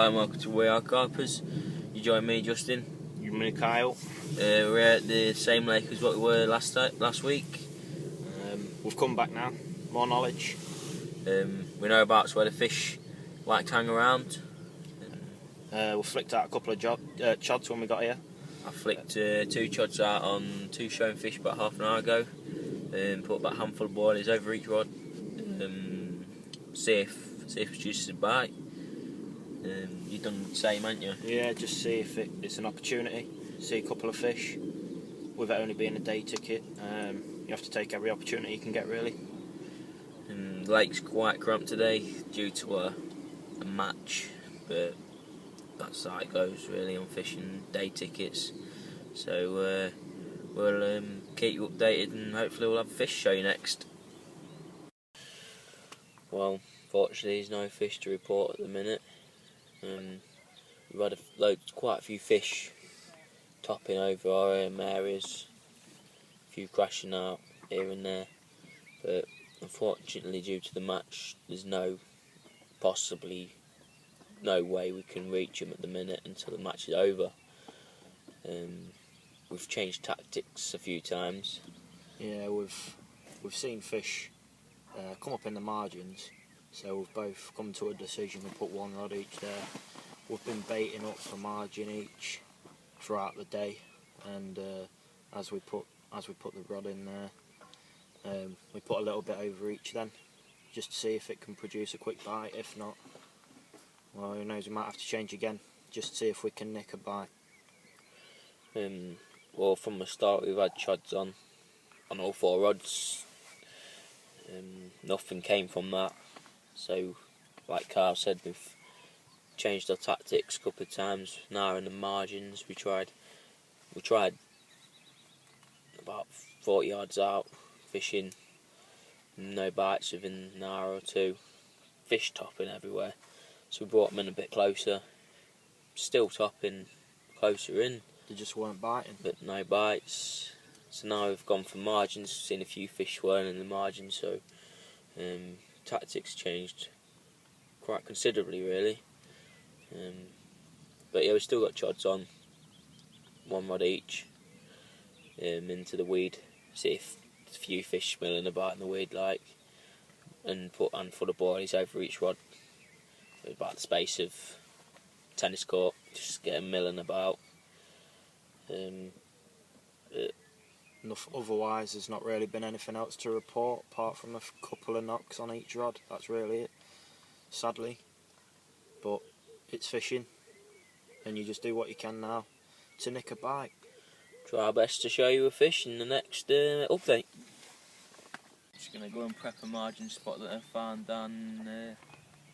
and welcome to We R Carpers. You join me, Justin. You and me, Kyle. We're at the same lake as what we were last week. We've come back now, more knowledge. We know about where the fish like to hang around. We flicked out a couple of chods when we got here. I flicked 2 chods out on 2 showing fish about half an hour ago. Put about a handful of boilies over each rod. See if it produces a bite. You've done the same, haven't you? Yeah, just see if it's an opportunity. See a couple of fish. With it only being a day ticket, you have to take every opportunity you can get, really. The lake's quite cramped today due to a match, but that's how it goes really on fishing day tickets. So we'll keep you updated and hopefully we'll have a fish show you next. Well, fortunately there's no fish to report at the minute. We've had quite a few fish topping over our areas, a few crashing out here and there, but unfortunately due to the match there's possibly no way we can reach them at the minute until the match is over. We've changed tactics a few times. Yeah, we've seen fish come up in the margins, so we've both come to a decision to put 1 rod each there. We've been baiting up a margin each throughout the day, and as we put the rod in there, we put a little bit over each then, just to see if it can produce a quick bite. If not, well, who knows, we might have to change again, just to see if we can nick a bite. Well, from the start we've had chods on all 4 rods. Nothing came from that, so like Carl said, we've changed our tactics a couple of times. Now in the margins we tried about 40 yards out fishing, no bites within an hour or 2, fish topping everywhere, so we brought them in a bit closer, still topping closer in. They just weren't biting, but no bites. So now we've gone for margins, seen a few fish swirling in the margins, so tactics changed quite considerably really. But yeah, we've still got chods on, 1 rod each, into the weed, see if there's a few fish milling about in the weed and put a handful of boilies over each rod, about the space of tennis court, just get them milling about. Otherwise there's not really been anything else to report apart from a couple of knocks on each rod. That's really it, sadly, but it's fishing and you just do what you can now to nick a bite. Try our best to show you a fish in the next update. Just going to go and prep a margin spot that I found down to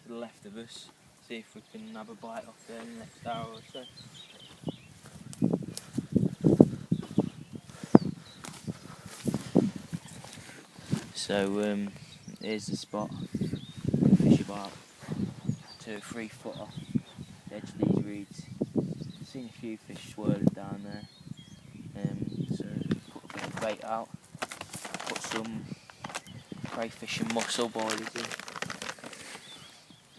the left of us, see if we can have a bite off there in the next hour or so. So here's the spot. Fish about 2 or 3 foot off the edge of these reeds. Seen a few fish swirling down there. So put a bit of bait out. Put some crayfish and mussel boilies in.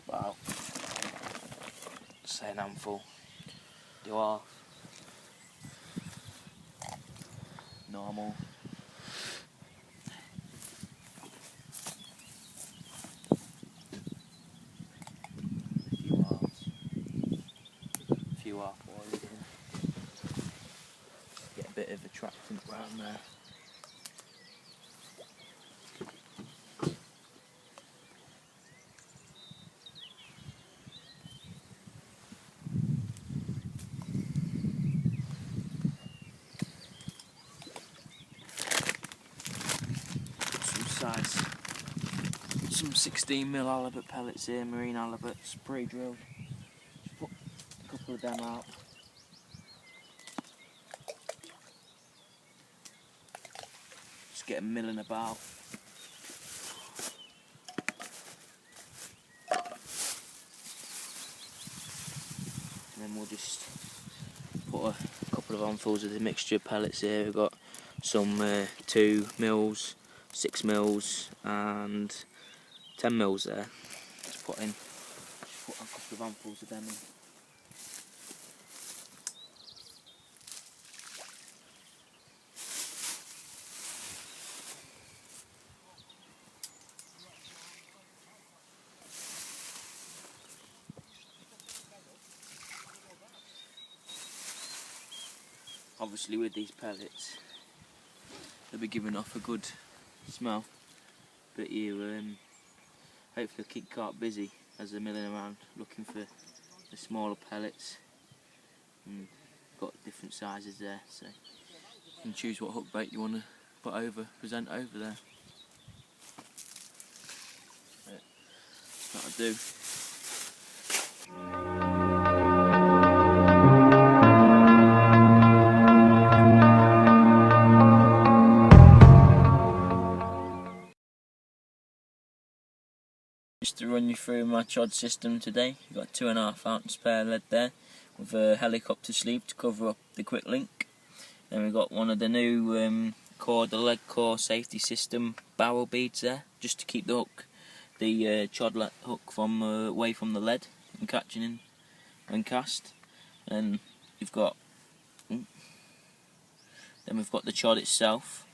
About, say, an handful. Do half. Normal. Half boiled in. Get a bit of attractant around there. Put some 16mm halibut pellets here, marine halibuts, pre-drilled. Put a couple of them out. Just get them milling about. And then we'll just put a couple of handfuls of the mixture of pellets here. We've got some 2mm, 6mm and 10mm there. Just put a couple of handfuls of them in. obviously with these pellets they'll be giving off a good smell, but you hopefully keep Carp busy as they're milling around looking for the smaller pellets. And got different sizes there, so you can choose what hook bait you want to present over there. But that'll do. Just to run you through my chod system today, you've got 2.5 ounce spare lead there with a helicopter sleeve to cover up the quick link. Then we've got one of the new the lead core safety system barrel beads there, just to keep the chod hook from away from the lead and catching in when cast. And we've got the chod itself.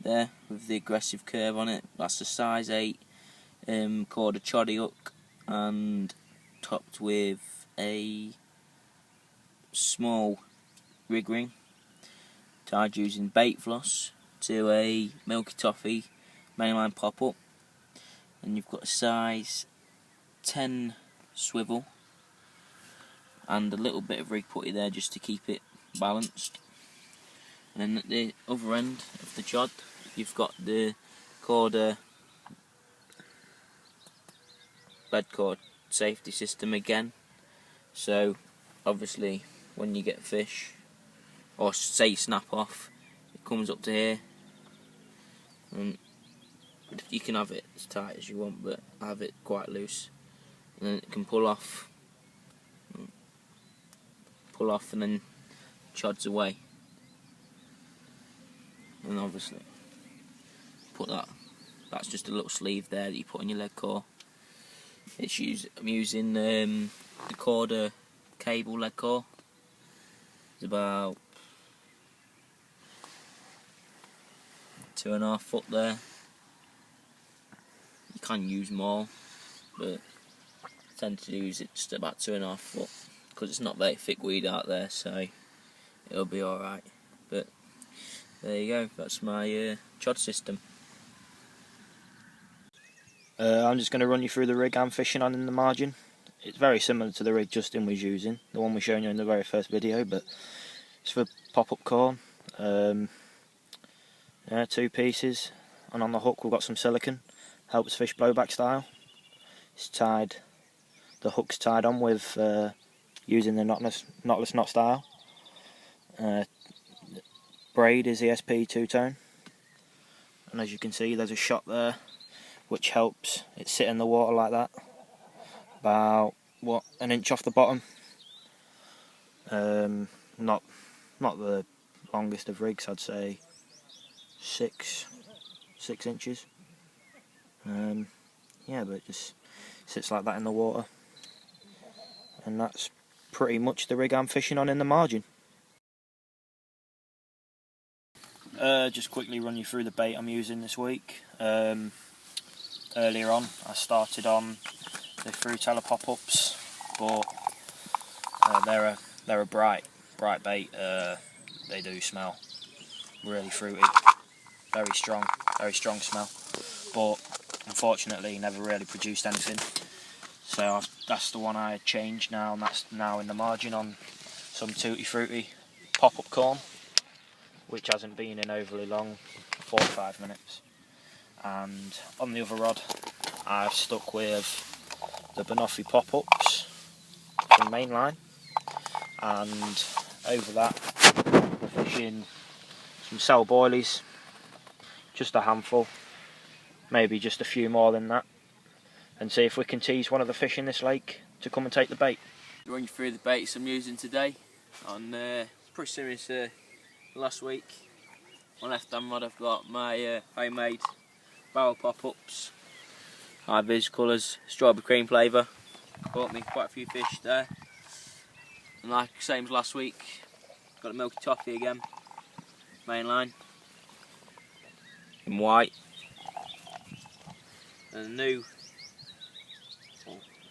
There with the aggressive curve on it. That's a size 8 called a choddy hook, and topped with a small rig ring, tied using bait floss to a milky toffee mainline pop up. And you've got a size 10 swivel and a little bit of rig putty there just to keep it balanced. And then at the other end of the chod you've got the lead cord safety system again. So obviously when you get fish, or say you snap off, it comes up to here, and you can have it as tight as you want, but I have it quite loose, and then it can pull off and then chods away. And obviously that's just a little sleeve there that you put on your lead core. I'm using the Corda cable lead core. It's about 2.5 foot there. You can use more, but I tend to use it just about 2.5 foot because it's not very thick weed out there, so it'll be alright. But there you go, that's my chod system. I'm just going to run you through the rig I'm fishing on in the margin. It's very similar to the rig Justin was using, the one we showed you in the very first video, but it's for pop-up corn. 2 pieces, and on the hook we've got some silicone, helps fish blowback style. The hook's tied on with using the knotless knot style. Braid is ESP 2-tone, and as you can see there's a shot there which helps it sit in the water like that, about an inch off the bottom. Not the longest of rigs, I'd say 6 inches. Yeah, but it just sits like that in the water, and that's pretty much the rig I'm fishing on in the margin. Just quickly run you through the bait I'm using this week. Earlier on I started on the Fruitella pop-ups, but they're a bright bait. They do smell really fruity, very strong smell, but unfortunately never really produced anything. So that's the one I changed now, and that's now in the margin on some tutti frutti pop-up corn, which hasn't been in overly long, 45 minutes. And on the other rod I've stuck with the Banoffee pop-ups from Mainline, and over that we're fishing some cell boilies, just a handful, maybe just a few more than that, and see if we can tease one of the fish in this lake to come and take the bait. Run you through the baits I'm using today. Pretty similar to last week. On left hand rod I've got my homemade barrel pop-ups, high vis colours, strawberry cream flavour. Bought me quite a few fish there. And like same as last week, got a milky toffee again, Mainline, in white. And a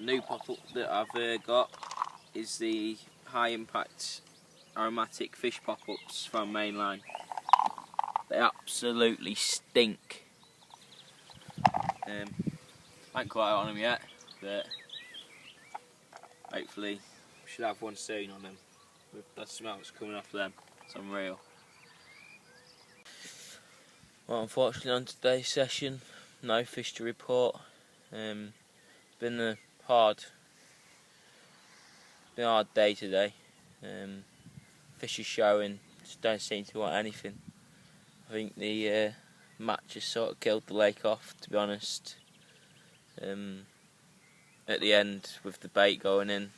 new pop-up that I've got is the high impact aromatic fish pop-ups from Mainline. They absolutely stink. I ain't quite on them yet, but hopefully we should have one soon on them. With the smell that's coming off them, it's unreal. Well, unfortunately on today's session, no fish to report. Been a hard day today. Fish is showing, just don't seem to want anything. I think the match has sort of killed the lake off, to be honest. At the end, with the bait going in,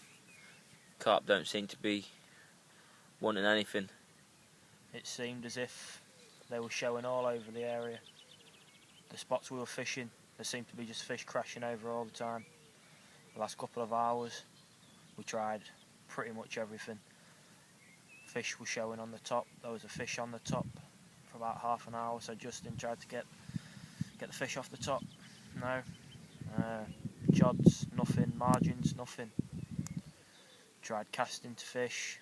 carp don't seem to be wanting anything. It seemed as if they were showing all over the area. The spots we were fishing, there seemed to be just fish crashing over all the time. The last couple of hours, we tried pretty much everything. Fish were showing on the top. There was a fish on the top for about half an hour, so Justin tried to get the fish off the top. No. Jods, nothing. Margins, nothing. Tried casting to fish.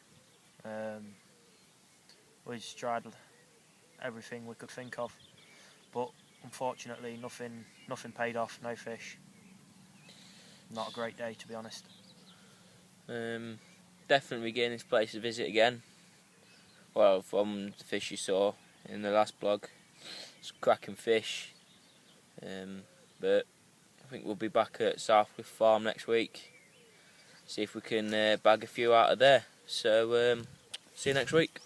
We just tried everything we could think of, but unfortunately nothing paid off. No fish. Not a great day, to be honest. Definitely getting this place a visit again. Well, from the fish you saw in the last blog, it's cracking fish. But I think we'll be back at Southcliff Farm next week. See if we can bag a few out of there. So, see you next week.